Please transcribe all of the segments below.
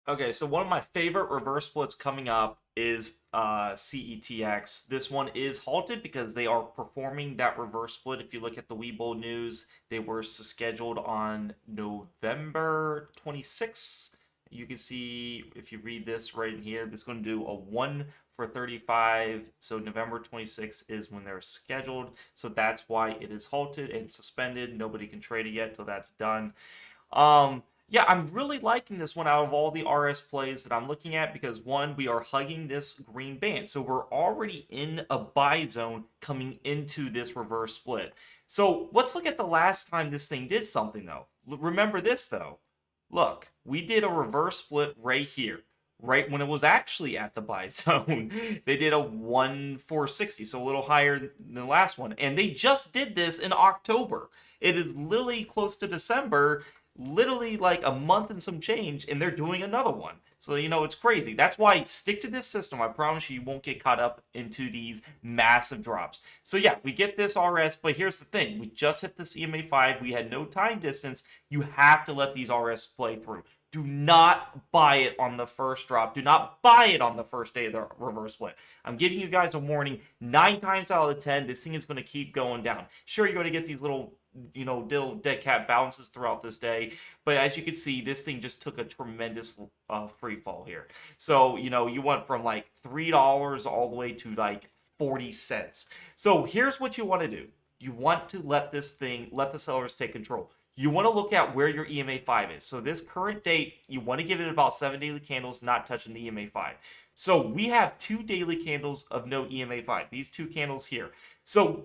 Okay, so one of my favorite reverse splits coming up is CETX. This one is halted because they are performing that reverse split. If you look at the Webull news, they were scheduled on November 26th. You can see if you read this right in here, this is going to do a 1 for 35. So November 26th is when they're scheduled. So that's why it is halted and suspended. Nobody can trade it yet till that's done. Yeah, I'm really liking this one out of all the RS plays that I'm looking at because one, we are hugging this green band. So we're already in a buy zone coming into this reverse split. So let's look at the last time this thing did something though. Remember this though. Look, we did a reverse split right here, right when it was actually at the buy zone. They did a 1,460, so a little higher than the last one. And they just did this in October. It is literally close to December, literally like a month and some change, and they're doing another one. So, it's crazy. That's why stick to this system. I promise you won't get caught up into these massive drops. So, yeah, we get this RS, but here's the thing. We just hit this EMA 5. We had no time distance. You have to let these RS play through. Do not buy it on the first drop. Do not buy it on the first day of the reverse split. I'm giving you guys a warning. 9 times out of the 10, this thing is going to keep going down. Sure, you're going to get these little little dead cat bounces throughout this day. But as you can see, this thing just took a tremendous free fall here. So, you went from like $3 all the way to like 40 cents. So here's what you want to do. You want to let the sellers take control. You want to look at where your EMA 5 is. So this current date, you want to give it about 7 daily candles, not touching the EMA 5. So we have 2 daily candles of no EMA 5. These 2 candles here. So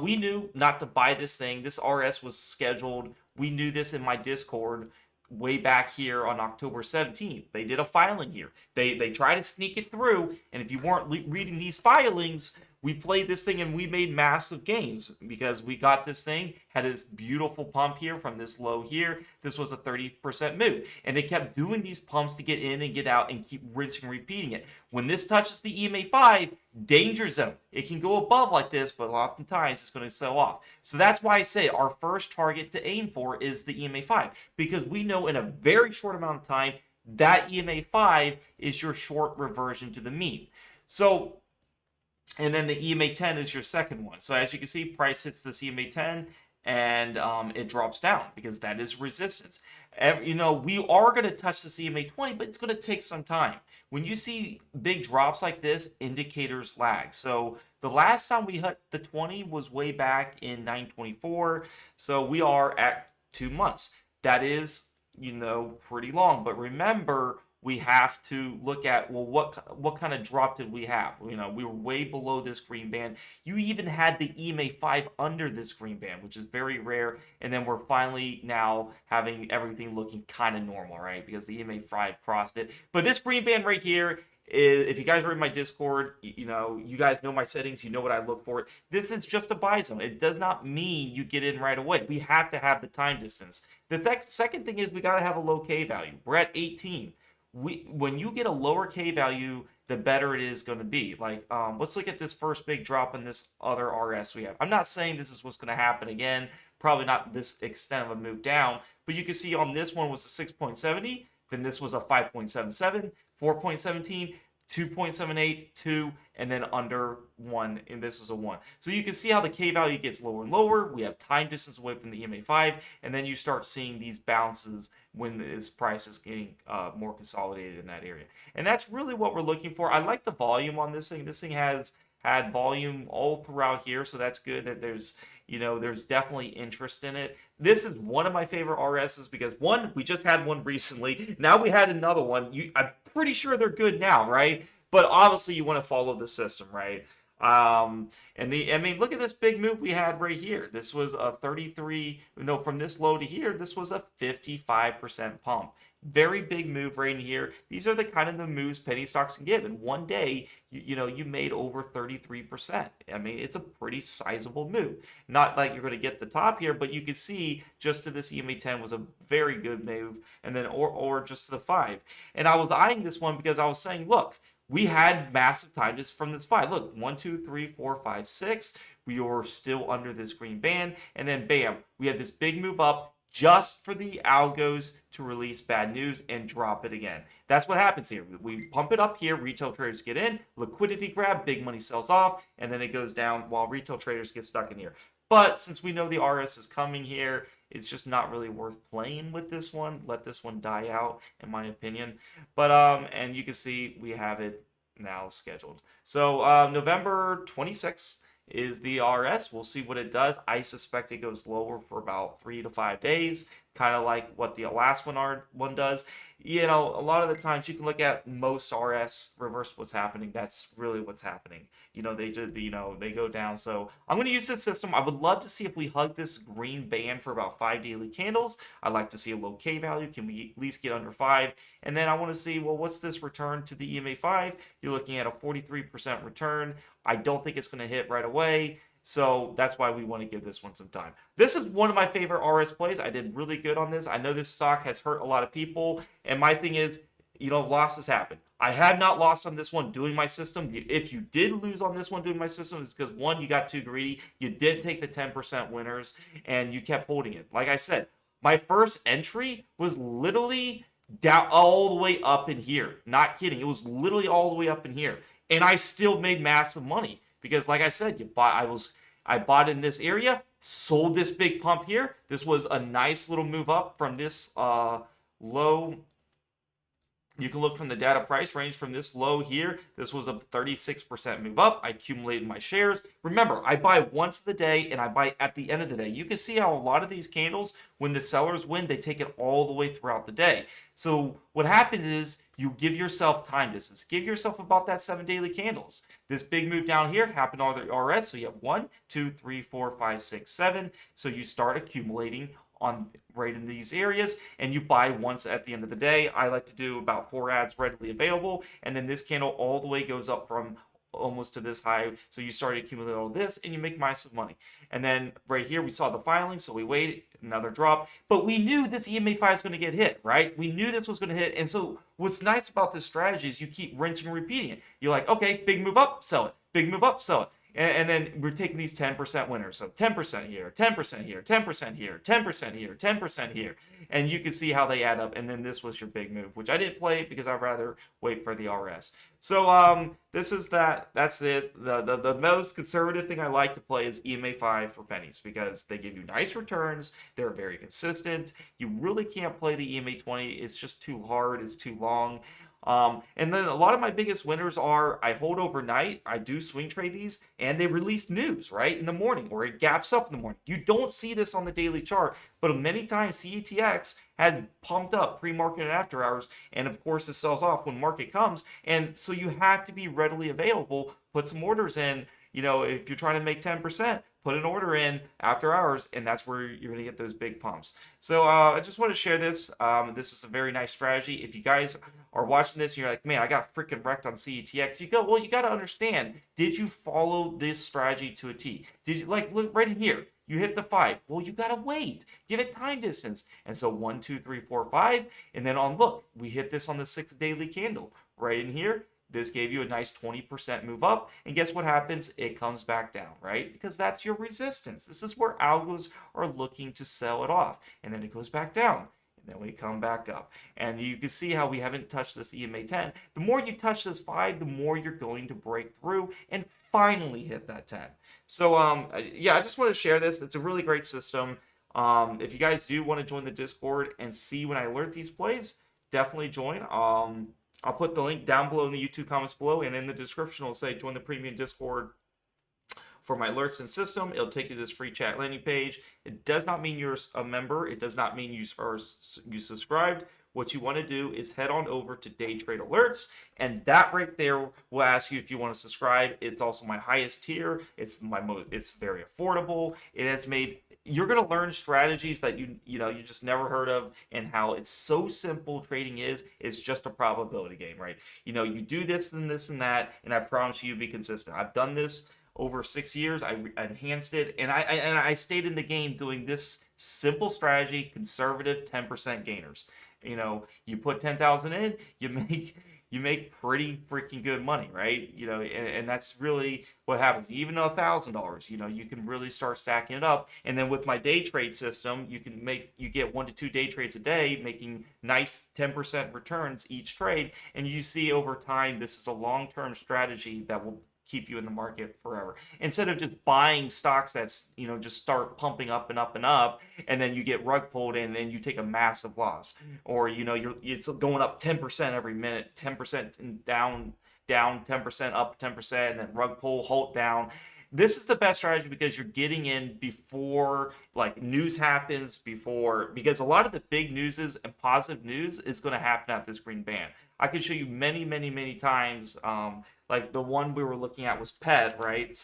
we knew not to buy this thing. This RS was scheduled. We knew this in my Discord way back here on October 17th. They did a filing here. They tried to sneak it through, and if you weren't reading these filings, we played this thing and we made massive gains because we got this thing, had this beautiful pump here from this low here. This was a 30% move. And it kept doing these pumps to get in and get out and keep rinsing and repeating it. When this touches the EMA 5, danger zone. It can go above like this, but oftentimes it's going to sell off. So that's why I say our first target to aim for is the EMA 5 because we know in a very short amount of time that EMA 5 is your short reversion to the mean. So and then the EMA 10 is your second one. So as you can see, price hits this EMA 10 and it drops down because that is resistance. We are going to touch this EMA 20, but it's going to take some time. When you see big drops like this, indicators lag. So the last time we hit the 20 was way back in 924. So we are at 2 months. That is, pretty long. But remember, we have to look at, well, what kind of drop did we have? We were way below this green band. You even had the EMA 5 under this green band, which is very rare. And then we're finally now having everything looking kind of normal, right? Because the EMA 5 crossed it. But this green band right here, if you guys are in my Discord, you guys know my settings. You know what I look for. This is just a buy zone. It does not mean you get in right away. We have to have the time distance. The second thing is we got to have a low K value. We're at 18. When you get a lower K value, the better it is going to be. Like, let's look at this first big drop in this other RS we have. I'm not saying this is what's going to happen again. Probably not this extent of a move down, but you can see on this one was a 6.70, then this was a 5.77, 4.17, 2.78, 2, and then under 1, and this was a 1. So you can see how the K value gets lower and lower. We have time distance away from the EMA 5, and then you start seeing these bounces when this price is getting more consolidated in that area. And that's really what we're looking for. I like the volume on this thing. This thing has had volume all throughout here, so that's good that there's definitely interest in it. This is one of my favorite RSs because one, we just had one recently. Now we had another one. I'm pretty sure they're good now, right? But obviously you want to follow the system, right? Look at this big move we had right here. This was a 33, from this low to here, this was a 55% pump. Very big move right in here. These are the kind of the moves penny stocks can give. In one day, you made over 33%. It's a pretty sizable move. Not like you're going to get the top here, but you can see just to this EMA 10 was a very good move, and then or just to the 5. And I was eyeing this one because I was saying, look, we had massive time just from this 5. Look, 1, 2, 3, 4, 5, 6. We were still under this green band, and then bam, we had this big move up. just for the algos to release bad news and drop it again. That's what happens here. We pump it up here, retail traders get in, liquidity grab, big money sells off, and then it goes down while retail traders get stuck in here. But since we know the RS is coming here, it's just not really worth playing with this one. Let this one die out, in my opinion. But and you can see we have it now scheduled. So November 26th is the RS. We'll see what it does. I suspect it goes lower for about 3 to 5 days, kind of like what the last one does. You know, a lot of the times you can look at most RS reverse what's happening. That's really what's happening. You know, they just, they go down. So I'm going to use this system. I would love to see if we hug this green band for about 5 daily candles. I'd like to see a low K value. Can we at least get under 5? And then I want to see, well, what's this return to the EMA 5? You're looking at a 43% return. I don't think it's going to hit right away. So that's why we want to give this one some time. This is one of my favorite RS plays. I did really good on this. I know this stock has hurt a lot of people. And my thing is, losses happen. I have not lost on this one doing my system. If you did lose on this one doing my system, it's because, one, you got too greedy. You didn't take the 10% winners, and you kept holding it. Like I said, my first entry was literally down all the way up in here. Not kidding. It was literally all the way up in here. And I still made massive money because, like I said, I bought in this area, sold this big pump here. This was a nice little move up from this low. You can look from the data price range from this low here. This was a 36% move up. I accumulated my shares. Remember, I buy once a day and I buy at the end of the day. You can see how a lot of these candles, when the sellers win, they take it all the way throughout the day. So what happens is you give yourself time distance. Give yourself about that 7 daily candles. This big move down here happened on the RS. So you have 1, 2, 3, 4, 5, 6, 7. So you start accumulating on right in these areas, and you buy once at the end of the day. I like to do about 4 ads readily available, and then this candle all the way goes up from almost to this high. So you start accumulating all this and you make massive money. And then right here we saw the filing, so we waited, another drop, but we knew this EMA 5 is going to get hit, right? We knew this was going to hit. And so what's nice about this strategy is you keep rinsing and repeating it. You're like, okay, big move up, sell it, big move up, sell it. And then we're taking these 10% winners. So 10% here, 10% here, 10% here, 10% here, 10% here. And you can see how they add up. And then this was your big move, which I didn't play because I'd rather wait for the RS. So this is that. That's it. The most conservative thing I like to play is EMA 5 for pennies because they give you nice returns. They're very consistent. You really can't play the EMA 20. It's just too hard. It's too long. And then a lot of my biggest winners are I hold overnight, I do swing trade these, and they release news right in the morning or it gaps up in the morning. You don't see this on the daily chart, but many times CETX has pumped up pre-market and after hours, and of course it sells off when market comes. And so you have to be readily available, put some orders in. If you're trying to make 10%, put an order in after hours, and that's where you're going to get those big pumps. So I just want to share this. This is a very nice strategy. If you guys are watching this and you're like, man, I got freaking wrecked on CETX, you go, well, you got to understand, did you follow this strategy to a T? Did you, like, look right in here, you hit the 5. Well, you got to wait. Give it time distance. And so 1, 2, 3, 4, 5. And then look, we hit this on the 6 daily candle right in here. This gave you a nice 20% move up. And guess what happens? It comes back down, right? Because that's your resistance. This is where algos are looking to sell it off. And then it goes back down. And then we come back up. And you can see how we haven't touched this EMA 10. The more you touch this 5, the more you're going to break through and finally hit that 10. So, yeah, I just want to share this. It's a really great system. If you guys do want to join the Discord and see when I alert these plays, definitely join. I'll put the link down below in the YouTube comments below, and in the description it'll say join the premium Discord for my alerts and system. It'll take you to this free chat landing page. It does not mean you're a member. It does not mean you subscribed. What you want to do is head on over to Day Trade Alerts, and that right there will ask you if you want to subscribe. It's also my highest tier. It's very affordable. It has made you're going to learn strategies that you just never heard of, and how it's so simple trading is. It's just a probability game, right? You do this and this and that, and I promise you be consistent. I've done this over 6 years. I enhanced it, and I stayed in the game doing this simple strategy, conservative 10% gainers. You put 10,000 in, you make you make pretty freaking good money, right? And that's really what happens. Even $1,000, you can really start stacking it up. And then with my day trade system, you get 1 to 2 day trades a day, making nice 10% returns each trade. And you see over time, this is a long-term strategy that will keep you in the market forever, instead of just buying stocks that's just start pumping up and up and up, and then you get rug pulled in and then you take a massive loss. Or it's going up 10% every minute, 10% down 10%, up 10%, and then rug pull, halt down. This is the best strategy because you're getting in before like news happens, before, because a lot of the big news and positive news is going to happen at this green band. I can show you many, many, many times. Like the one we were looking at was PED, right?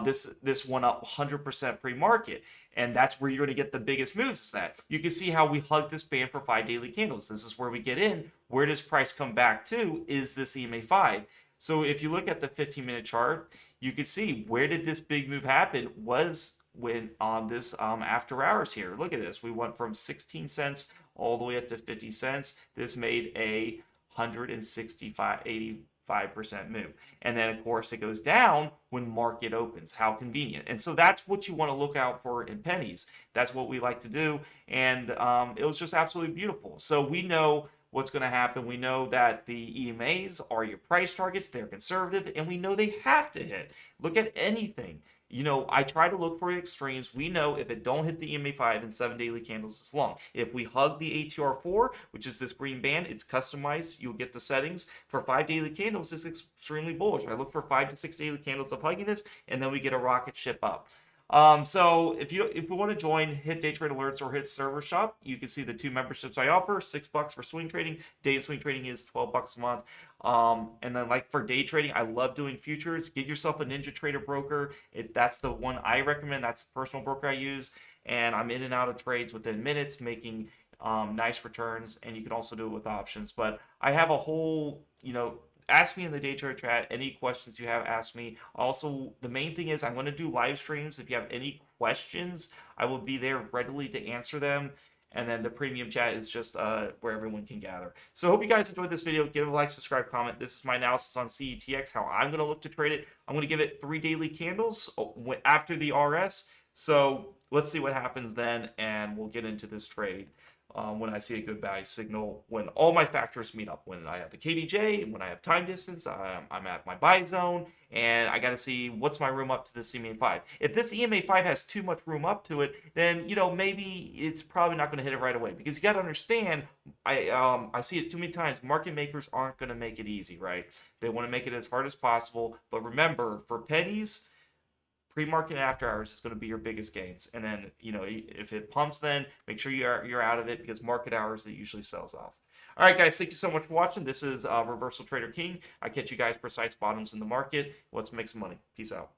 This went up 100% pre-market, and that's where you're going to get the biggest moves. Is that you can see how we hugged this band for 5 daily candles. This is where we get in. Where does price come back to? Is this EMA 5? So if you look at the 15-minute chart, you can see where did this big move happen was when on this after hours here. Look at this. We went from 16 cents all the way up to 50 cents. This made a 165.85% move. And then of course it goes down when market opens. How convenient. And so that's what you want to look out for in pennies. That's what we like to do. And it was just absolutely beautiful. So we know what's going to happen. We know that the EMAs are your price targets. They're conservative, and we know they have to hit. Look at anything. I try to look for extremes. We know if it don't hit the EMA 5 in 7 daily candles, it's long. If we hug the ATR 4, which is this green band, it's customized. You'll get the settings. For 5 daily candles, it's extremely bullish. I look for 5 to 6 daily candles of hugging this, and then we get a rocket ship up. So if you want to join, hit day trade alerts or hit server shop. You can see the 2 memberships I offer: $6 for swing trading. Day swing trading is $12 a month. And then like for day trading, I love doing futures. Get yourself a Ninja Trader broker. That's the one I recommend. That's the personal broker I use, and I'm in and out of trades within minutes, making nice returns. And you can also do it with options. But I have a whole ask me in the day trade chat. Any questions you have, ask me. Also, the main thing is I'm going to do live streams. If you have any questions, I will be there readily to answer them. And then the premium chat is just where everyone can gather. So I hope you guys enjoyed this video. Give it a like, subscribe, comment. This is my analysis on CETX, how I'm going to look to trade it. I'm going to give it 3 daily candles after the RS. So let's see what happens then, and we'll get into this trade. When I see a good buy signal, when all my factors meet up, when I have the KDJ, when I have time distance, I'm at my buy zone, and I got to see what's my room up to this EMA 5. If this EMA 5 has too much room up to it, then maybe it's probably not going to hit it right away, because you got to understand, I see it too many times. Market makers aren't going to make it easy, right? They want to make it as hard as possible. But remember, for pennies, pre-market and after hours is going to be your biggest gains. And then if it pumps, then make sure you're out of it, because market hours, it usually sells off. All right, guys, thank you so much for watching. This is Reversal Trader King. I catch you guys precise bottoms in the market. Let's make some money. Peace out.